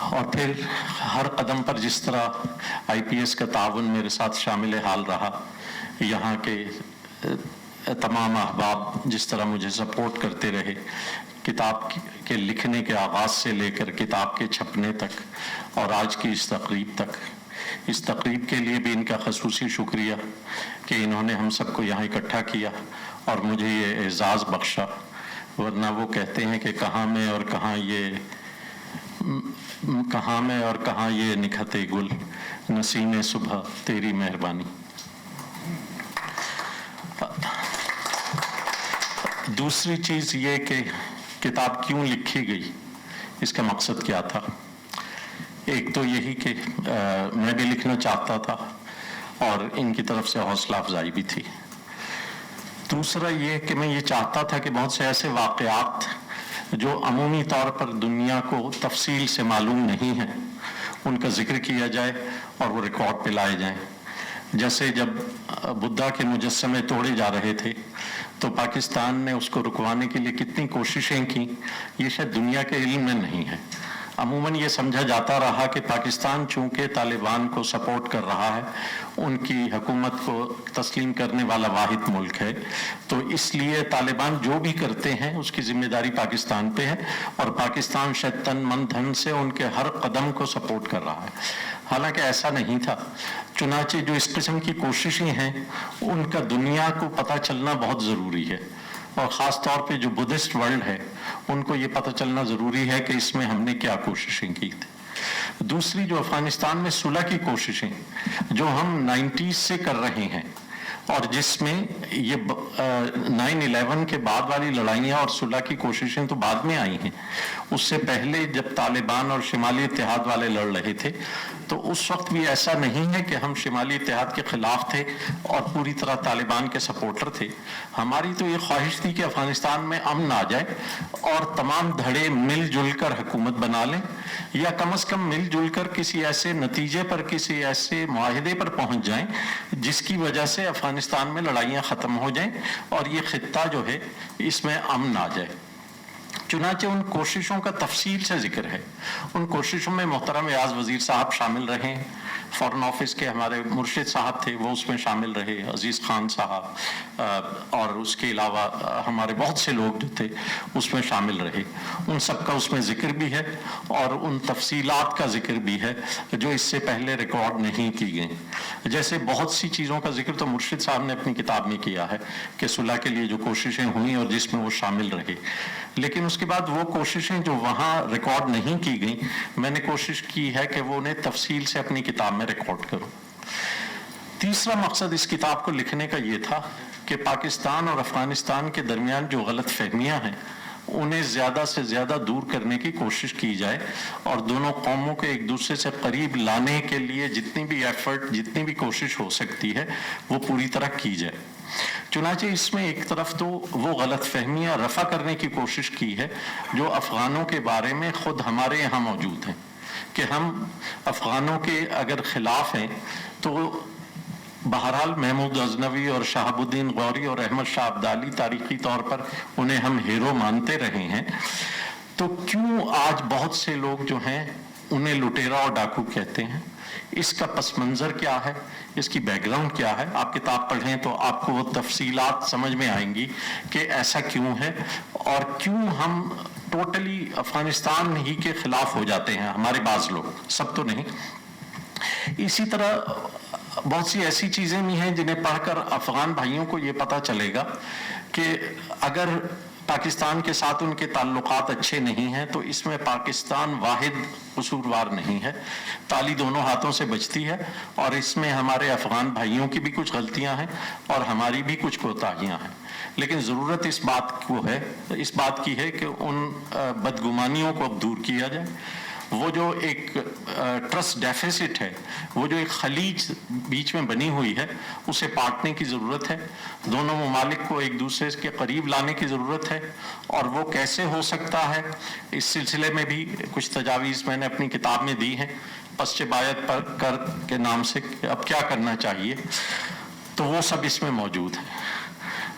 اور پھر ہر قدم پر جس طرح IPS کا تعاون میرے ساتھ شامل حال رہا، یہاں کے تمام احباب جس طرح مجھے سپورٹ کرتے رہے، کتاب کے لکھنے کے آغاز سے لے کر کتاب کے چھپنے تک اور آج کی اس تقریب تک، اس تقریب کے لیے بھی ان کا خصوصی شکریہ کہ انہوں نے ہم سب کو یہاں اکٹھا کیا اور مجھے یہ اعزاز بخشا، ورنہ وہ کہتے ہیں کہ کہاں میں اور کہاں یہ نکھتے گل، نسیم صبح تیری مہربانی۔ دوسری چیز یہ کہ کتاب کیوں لکھی گئی، اس کا مقصد کیا تھا۔ ایک تو یہی کہ میں بھی لکھنا چاہتا تھا اور ان کی طرف سے حوصلہ افزائی بھی تھی۔ دوسرا یہ کہ میں یہ چاہتا تھا کہ بہت سے ایسے واقعات جو عمومی طور پر دنیا کو تفصیل سے معلوم نہیں ہیں، ان کا ذکر کیا جائے اور وہ ریکارڈ پہ لائے جائیں۔ جیسے جب بدھا کے مجسمے توڑے جا رہے تھے تو پاکستان نے اس کو رکوانے کے لیے کتنی کوششیں کی، یہ شاید دنیا کے علم میں نہیں ہے۔ عموماً یہ سمجھا جاتا رہا کہ پاکستان چونکہ طالبان کو سپورٹ کر رہا ہے، ان کی حکومت کو تسلیم کرنے والا واحد ملک ہے، تو اس لیے طالبان جو بھی کرتے ہیں اس کی ذمہ داری پاکستان پہ ہے، اور پاکستان شاید تن من دھن سے ان کے ہر قدم کو سپورٹ کر رہا ہے۔ حالانکہ ایسا نہیں تھا۔ چنانچہ جو اس قسم کی کوششیں ہیں ان کا دنیا کو پتہ چلنا بہت ضروری ہے، اور خاص طور پہ جو بدھسٹ ورلڈ ہے ان کو یہ پتہ چلنا ضروری ہے کہ اس میں ہم نے کیا کوششیں کی تھی۔ دوسری جو افغانستان میں صلح کی کوششیں جو ہم 90s سے کر رہے ہیں، اور جس میں یہ 9/11 کے بعد والی لڑائیاں اور صلح کی کوششیں تو بعد میں آئی ہیں، اس سے پہلے جب طالبان اور شمالی اتحاد والے لڑ رہے تھے تو اس وقت بھی ایسا نہیں ہے کہ ہم شمالی اتحاد کے خلاف تھے اور پوری طرح طالبان کے سپورٹر تھے۔ ہماری تو یہ خواہش تھی کہ افغانستان میں امن آ جائے اور تمام دھڑے مل جل کر حکومت بنا لیں، یا کم از کم مل جل کر کسی ایسے نتیجے پر، کسی ایسے معاہدے پر پہنچ جائیں جس کی وجہ سے افغانستان میں لڑائیاں ختم ہو جائیں اور یہ خطہ جو ہے اس میں امن آ جائے۔ چنانچہ ان کوششوں کا تفصیل سے ذکر ہے۔ ان کوششوں میں محترم ایاز وزیر صاحب شامل رہے، فارن آفس کے ہمارے مرشد صاحب تھے وہ اس میں شامل رہے، عزیز خان صاحب، اور اس کے علاوہ ہمارے بہت سے لوگ جو تھے اس میں شامل رہے۔ ان سب کا اس میں ذکر بھی ہے اور ان تفصیلات کا ذکر بھی ہے جو اس سے پہلے ریکارڈ نہیں کی گئیں۔ جیسے بہت سی چیزوں کا ذکر تو مرشد صاحب نے اپنی کتاب میں کیا ہے کہ صلح کے لیے جو کوششیں ہوئیں اور جس میں وہ شامل رہے، لیکن اس کے بعد وہ کوششیں جو وہاں ریکارڈ نہیں کی گئیں، میں نے کوشش کی ہے کہ وہ انہیں تفصیل سے اپنی کتاب میں ریکارڈ کروں۔ تیسرا مقصد اس کتاب کو لکھنے کا یہ تھا کہ پاکستان اور افغانستان کے درمیان جو غلط فہمیاں ہیں انہیں زیادہ سے زیادہ دور کرنے کی کوشش کی جائے اور دونوں قوموں کے ایک دوسرے سے قریب لانے کے لیے جتنی بھی ایفرٹ، جتنی بھی کوشش ہو سکتی ہے وہ پوری طرح کی جائے۔ چنانچہ اس میں ایک طرف تو وہ غلط فہمیاں رفع کرنے کی کوشش کی ہے جو افغانوں کے بارے میں خود ہمارے یہاں موجود ہیں، کہ ہم افغانوں کے اگر خلاف ہیں تو بہرحال محمود غزنوی اور شہاب الدین غوری اور احمد شاہ ابدالی تاریخی طور پر انہیں ہم ہیرو مانتے رہے ہیں، تو کیوں آج بہت سے لوگ جو ہیں انہیں لٹیرا اور ڈاکو کہتے ہیں؟ اس کا پس منظر کیا ہے، اس کی بیک گراؤنڈ کیا ہے؟ آپ کتاب پڑھیں تو آپ کو وہ تفصیلات سمجھ میں آئیں گی کہ ایسا کیوں ہے اور کیوں ہم ٹوٹلی افغانستان ہی کے خلاف ہو جاتے ہیں، ہمارے بعض لوگ، سب تو نہیں۔ اسی طرح بہت سی ایسی چیزیں بھی ہیں جنہیں پڑھ کر افغان بھائیوں کو یہ پتہ چلے گا کہ اگر پاکستان کے ساتھ ان کے تعلقات اچھے نہیں ہیں تو اس میں پاکستان واحد قصوروار نہیں ہے، تالی دونوں ہاتھوں سے بجتی ہے، اور اس میں ہمارے افغان بھائیوں کی بھی کچھ غلطیاں ہیں اور ہماری بھی کچھ کوتاہیاں ہیں، لیکن ضرورت اس بات کی ہے کہ ان بدگمانیوں کو اب دور کیا جائے۔ وہ جو ایک ٹرسٹ ڈیفیسٹ ہے، وہ جو ایک خلیج بیچ میں بنی ہوئی ہے، اسے پاٹنے کی ضرورت ہے، دونوں ممالک کو ایک دوسرے کے قریب لانے کی ضرورت ہے، اور وہ کیسے ہو سکتا ہے اس سلسلے میں بھی کچھ تجاویز میں نے اپنی کتاب میں دی ہیں، پسچ بایت پر کر کے نام سے، اب کیا کرنا چاہیے، تو وہ سب اس میں موجود ہے۔